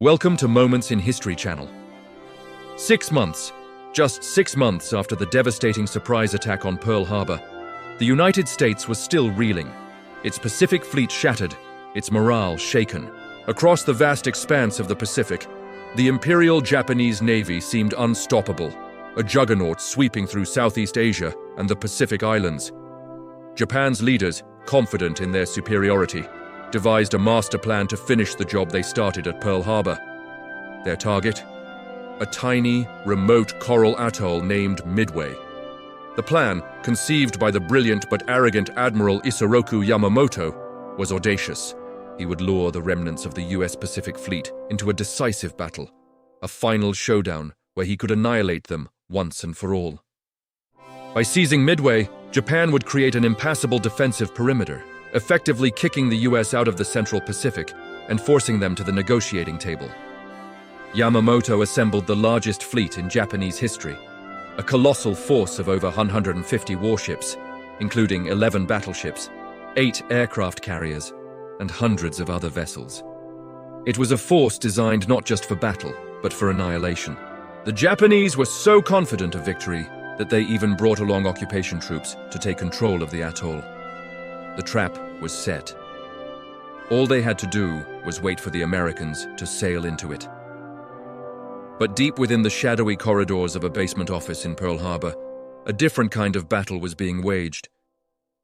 Welcome to Moments in History Channel. 6 months, just 6 months after the devastating surprise attack on Pearl Harbor, the United States was still reeling. Its Pacific fleet shattered, its morale shaken. Across the vast expanse of the Pacific, the Imperial Japanese Navy seemed unstoppable, a juggernaut sweeping through Southeast Asia and the Pacific Islands. Japan's leaders, confident in their superiority, devised a master plan to finish the job they started at Pearl Harbor. Their target? A tiny, remote coral atoll named Midway. The plan, conceived by the brilliant but arrogant Admiral Isoroku Yamamoto, was audacious. He would lure the remnants of the US Pacific Fleet into a decisive battle, a final showdown where he could annihilate them once and for all. By seizing Midway, Japan would create an impassable defensive perimeter, effectively kicking the US out of the Central Pacific and forcing them to the negotiating table. Yamamoto assembled the largest fleet in Japanese history, a colossal force of over 150 warships, including 11 battleships, 8 aircraft carriers, and hundreds of other vessels. It was a force designed not just for battle, but for annihilation. The Japanese were so confident of victory that they even brought along occupation troops to take control of the atoll. The trap was set. All they had to do was wait for the Americans to sail into it. But deep within the shadowy corridors of a basement office in Pearl Harbor, a different kind of battle was being waged.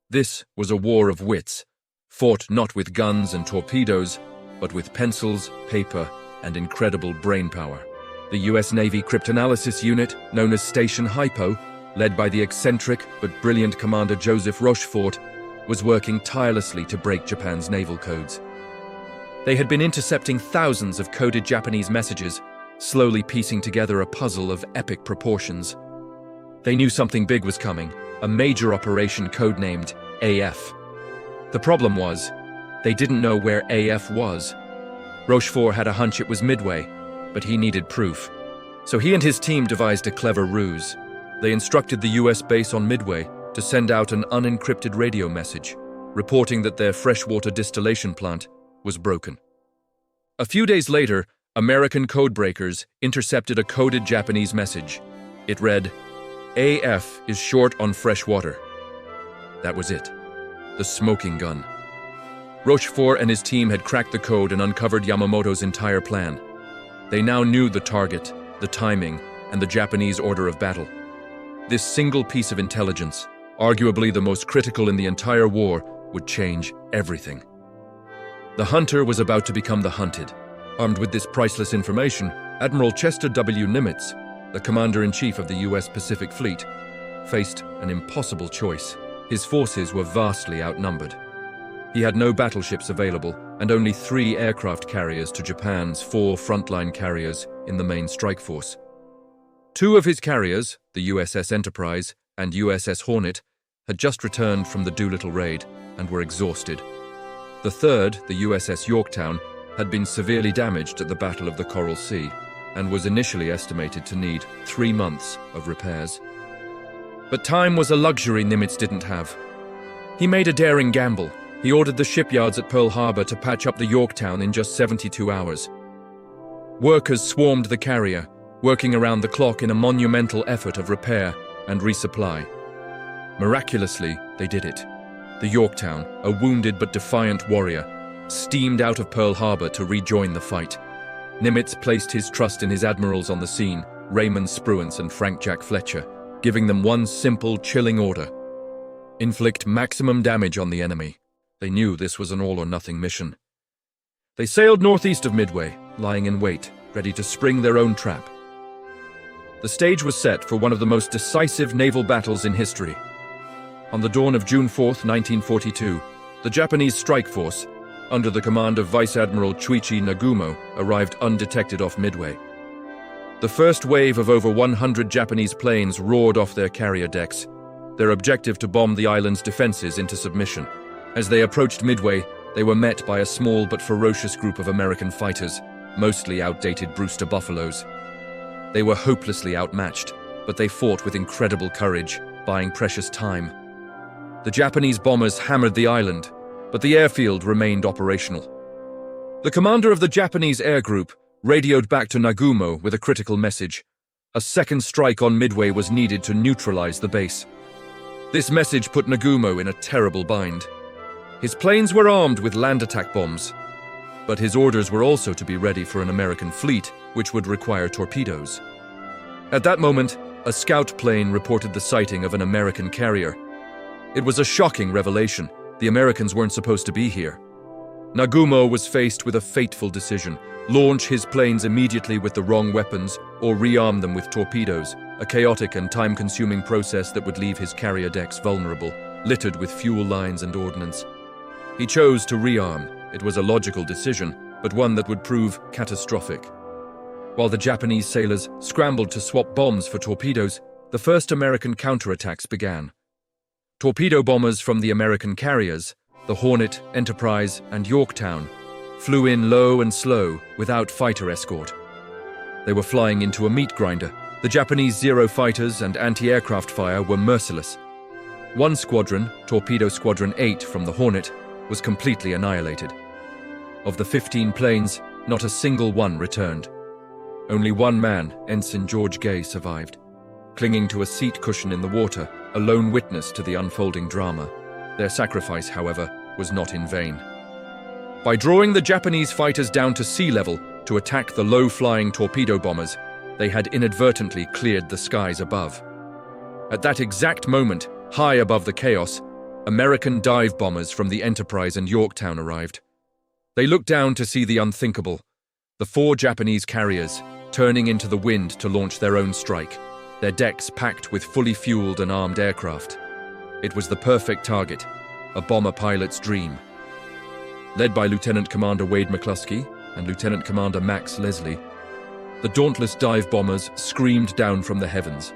This was a war of wits, fought not with guns and torpedoes, but with pencils, paper, and incredible brainpower. The US Navy Cryptanalysis Unit, known as Station Hypo, led by the eccentric but brilliant Commander Joseph Rochefort, was working tirelessly to break Japan's naval codes. They had been intercepting thousands of coded Japanese messages, slowly piecing together a puzzle of epic proportions. They knew something big was coming, a major operation codenamed AF. The problem was, they didn't know where AF was. Rochefort had a hunch it was Midway, but he needed proof. So he and his team devised a clever ruse. They instructed the US base on Midway to send out an unencrypted radio message, reporting that their freshwater distillation plant was broken. A few days later, American codebreakers intercepted a coded Japanese message. It read, "AF is short on fresh water." That was it. The smoking gun. Rochefort and his team had cracked the code and uncovered Yamamoto's entire plan. They now knew the target, the timing, and the Japanese order of battle. This single piece of intelligence, arguably the most critical in the entire war, would change everything. The hunter was about to become the hunted. Armed with this priceless information, Admiral Chester W. Nimitz, the commander-in-chief of the US Pacific Fleet, faced an impossible choice. His forces were vastly outnumbered. He had no battleships available and only 3 aircraft carriers to Japan's 4 frontline carriers in the main strike force. 2 of his carriers, the USS Enterprise and USS Hornet, had just returned from the Doolittle raid and were exhausted. The third, the USS Yorktown, had been severely damaged at the Battle of the Coral Sea and was initially estimated to need 3 months of repairs. But time was a luxury Nimitz didn't have. He made a daring gamble. He ordered the shipyards at Pearl Harbor to patch up the Yorktown in just 72 hours. Workers swarmed the carrier, working around the clock in a monumental effort of repair and resupply. Miraculously, they did it. The Yorktown, a wounded but defiant warrior, steamed out of Pearl Harbor to rejoin the fight. Nimitz placed his trust in his admirals on the scene, Raymond, Spruance, and Frank Jack Fletcher, giving them one simple, chilling order: inflict maximum damage on the enemy. They knew this was an all-or-nothing mission. They sailed northeast of Midway, lying in wait, ready to spring their own trap. The stage was set for one of the most decisive naval battles in history. On the dawn of June 4, 1942, the Japanese strike force, under the command of Vice Admiral Chuichi Nagumo, arrived undetected off Midway. The first wave of over 100 Japanese planes roared off their carrier decks, their objective to bomb the island's defenses into submission. As they approached Midway, they were met by a small but ferocious group of American fighters, mostly outdated Brewster Buffaloes. They were hopelessly outmatched, but they fought with incredible courage, buying precious time. The Japanese bombers hammered the island, but the airfield remained operational. The commander of the Japanese air group, radioed back to Nagumo with a critical message. A second strike on Midway was needed to neutralize the base. This message put Nagumo in a terrible bind. His planes were armed with land attack bombs, but his orders were also to be ready for an American fleet, which would require torpedoes. At that moment, a scout plane reported the sighting of an American carrier. It was a shocking revelation. The Americans weren't supposed to be here. Nagumo was faced with a fateful decision: launch his planes immediately with the wrong weapons or rearm them with torpedoes, a chaotic and time-consuming process that would leave his carrier decks vulnerable, littered with fuel lines and ordnance. He chose to rearm. It was a logical decision, but one that would prove catastrophic. While the Japanese sailors scrambled to swap bombs for torpedoes, the first American counterattacks began. Torpedo bombers from the American carriers, the Hornet, Enterprise, and Yorktown, flew in low and slow without fighter escort. They were flying into a meat grinder. The Japanese Zero fighters and anti-aircraft fire were merciless. One squadron, Torpedo Squadron 8 from the Hornet, was completely annihilated. Of the 15 planes, not a single one returned. Only one man, Ensign George Gay, survived, clinging to a seat cushion in the water, a lone witness to the unfolding drama. Their sacrifice, however, was not in vain. By drawing the Japanese fighters down to sea level to attack the low-flying torpedo bombers, they had inadvertently cleared the skies above. At that exact moment, high above the chaos, American dive bombers from the Enterprise and Yorktown arrived. They looked down to see the unthinkable: the 4 Japanese carriers turning into the wind to launch their own strike, their decks packed with fully fueled and armed aircraft. It was the perfect target, a bomber pilot's dream. Led by Lieutenant Commander Wade McCluskey and Lieutenant Commander Max Leslie, the dauntless dive bombers screamed down from the heavens.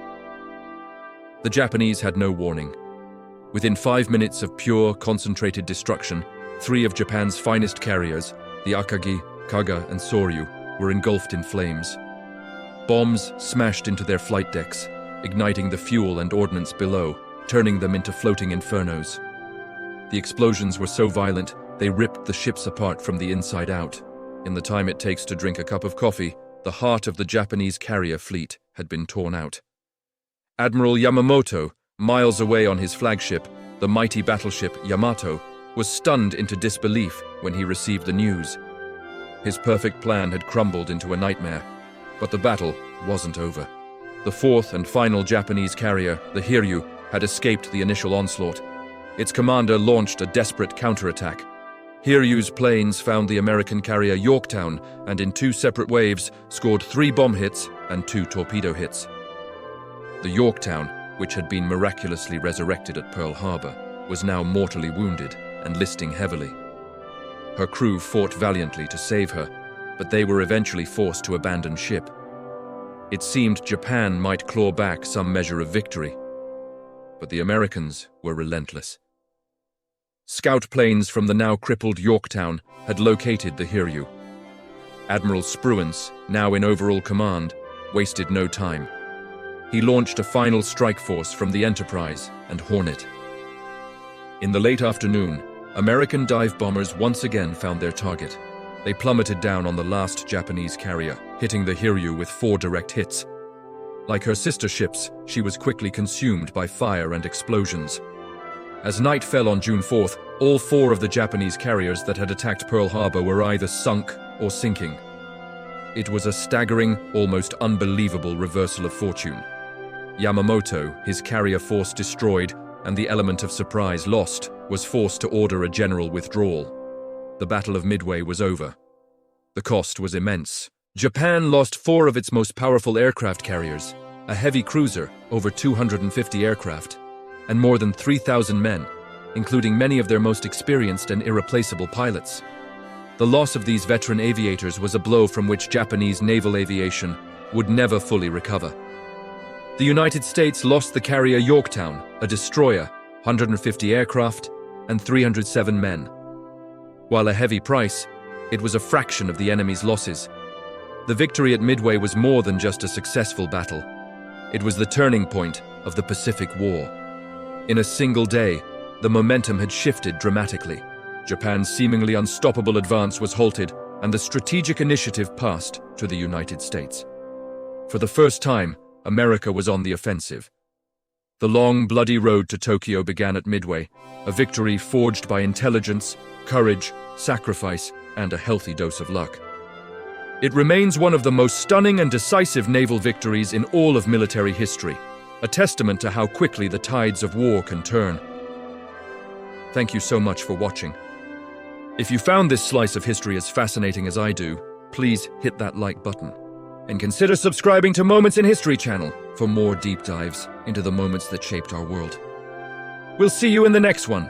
The Japanese had no warning. Within 5 minutes of pure, concentrated destruction, 3 of Japan's finest carriers, the Akagi, Kaga, and Soryu, were engulfed in flames. Bombs smashed into their flight decks, igniting the fuel and ordnance below, turning them into floating infernos. The explosions were so violent, they ripped the ships apart from the inside out. In the time it takes to drink a cup of coffee, the heart of the Japanese carrier fleet had been torn out. Admiral Yamamoto, miles away on his flagship, the mighty battleship Yamato, was stunned into disbelief when he received the news. His perfect plan had crumbled into a nightmare, but the battle wasn't over. The 4th and final Japanese carrier, the Hiryu, had escaped the initial onslaught. Its commander launched a desperate counterattack. Hiryu's planes found the American carrier Yorktown and in 2 separate waves scored 3 bomb hits and 2 torpedo hits. The Yorktown, which had been miraculously resurrected at Pearl Harbor, was now mortally wounded and listing heavily. Her crew fought valiantly to save her, but they were eventually forced to abandon ship. It seemed Japan might claw back some measure of victory, but the Americans were relentless. Scout planes from the now crippled Yorktown had located the Hiryu. Admiral Spruance, now in overall command, wasted no time. He launched a final strike force from the Enterprise and Hornet. In the late afternoon, American dive bombers once again found their target. They plummeted down on the last Japanese carrier, hitting the Hiryu with 4 direct hits. Like her sister ships, she was quickly consumed by fire and explosions. As night fell on June 4th, all 4 of the Japanese carriers that had attacked Pearl Harbor were either sunk or sinking. It was a staggering, almost unbelievable reversal of fortune. Yamamoto, his carrier force destroyed and the element of surprise lost, was forced to order a general withdrawal. The Battle of Midway was over. The cost was immense. Japan lost 4 of its most powerful aircraft carriers, a heavy cruiser, over 250 aircraft, and more than 3,000 men, including many of their most experienced and irreplaceable pilots. The loss of these veteran aviators was a blow from which Japanese naval aviation would never fully recover. The United States lost the carrier Yorktown, a destroyer, 150 aircraft, and 307 men. While a heavy price, it was a fraction of the enemy's losses. The victory at Midway was more than just a successful battle. It was the turning point of the Pacific War. In a single day, the momentum had shifted dramatically. Japan's seemingly unstoppable advance was halted, and the strategic initiative passed to the United States. For the first time, America was on the offensive. The long, bloody road to Tokyo began at Midway, a victory forged by intelligence, courage, sacrifice, and a healthy dose of luck. It remains one of the most stunning and decisive naval victories in all of military history, a testament to how quickly the tides of war can turn. Thank you so much for watching. If you found this slice of history as fascinating as I do, please hit that like button. And consider subscribing to Moments in History channel for more deep dives into the moments that shaped our world. We'll see you in the next one.